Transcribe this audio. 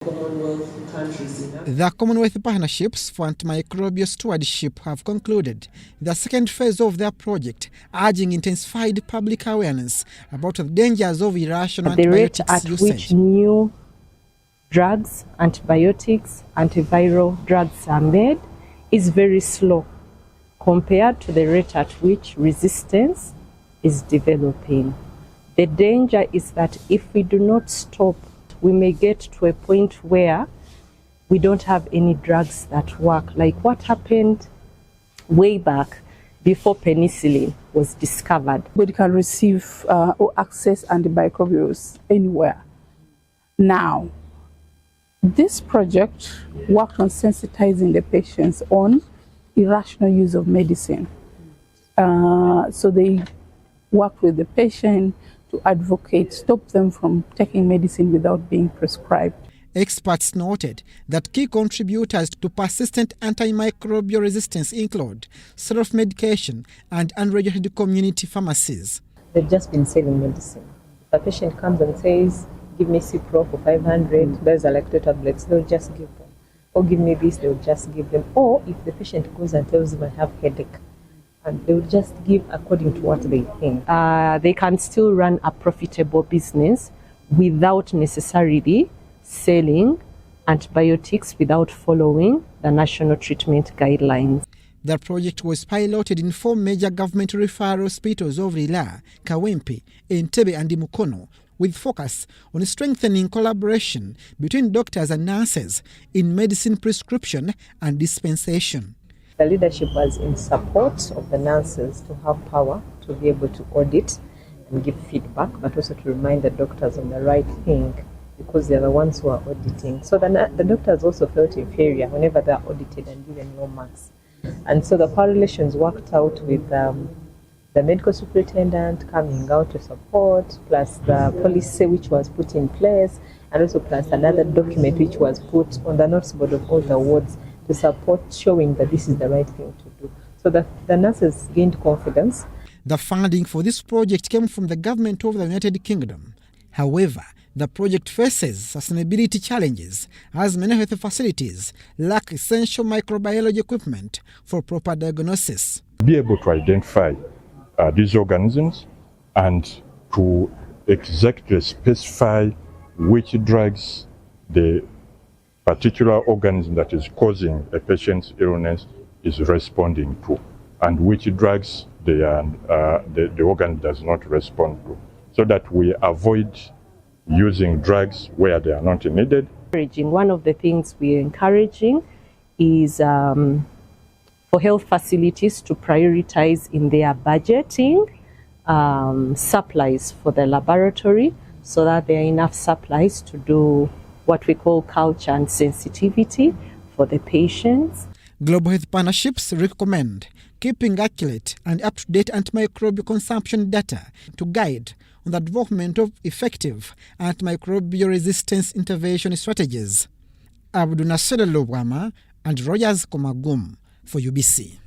Commonwealth countries in Africa. The Commonwealth Partnerships for Antimicrobial Stewardship have concluded the second phase of their project, urging intensified public awareness about the dangers of irrational the rate antibiotics at usage. which new drugs, antibiotics, antiviral drugs are made is very slow compared to the rate at which resistance is developing. The danger is that if we do not stop, we may get to a point where we don't have any drugs that work, like what happened way back before penicillin was discovered. Anybody can receive or access antimicrobials anywhere. Now, this project worked on sensitizing the patients on irrational use of medicine. So they worked with the patient to advocate, stop them from taking medicine without being prescribed. Experts noted that key contributors to persistent antimicrobial resistance include self-medication and unregistered community pharmacies. They've just been selling medicine. If a patient comes and says, give me Cipro for 500, there's a lactate tablets, they'll just give them. Or give me this, they'll just give them. Or if the patient goes and tells them I have headache, and they will just give according to what they think. They can still run a profitable business without necessarily selling antibiotics without following the national treatment guidelines. The project was piloted in 4 major government referral hospitals of Lila, Kawempe, Entebbe and Mukono, with focus on strengthening collaboration between doctors and nurses in medicine prescription and dispensation. The leadership was in support of the nurses to have power to be able to audit and give feedback, but also to remind the doctors on the right thing, because they're the ones who are auditing. So the doctors also felt inferior whenever they're audited and given low marks. And so the power relations worked out with the medical superintendent coming out to support, plus the policy which was put in place, and also plus another document which was put on the notice board of all the wards to support, showing that this is the right thing to do. So the nurses gained confidence. The funding for this project came from the government of the United Kingdom. However, the project faces sustainability challenges as many health facilities lack essential microbiology equipment for proper diagnosis. Be able to identify these organisms and to exactly specify which drugs the particular organism that is causing a patient's illness is responding to, and which drugs the organ does not respond to, so that we avoid using drugs where they are not needed. One of the things we're encouraging is for health facilities to prioritize in their budgeting supplies for the laboratory, so that there are enough supplies to do what we call culture and sensitivity for the patients. Global Health Partnerships recommend keeping accurate and up-to-date antimicrobial consumption data to guide on the development of effective antimicrobial resistance intervention strategies. Abdunasir Lobwama and Rogers Komagum for UBC.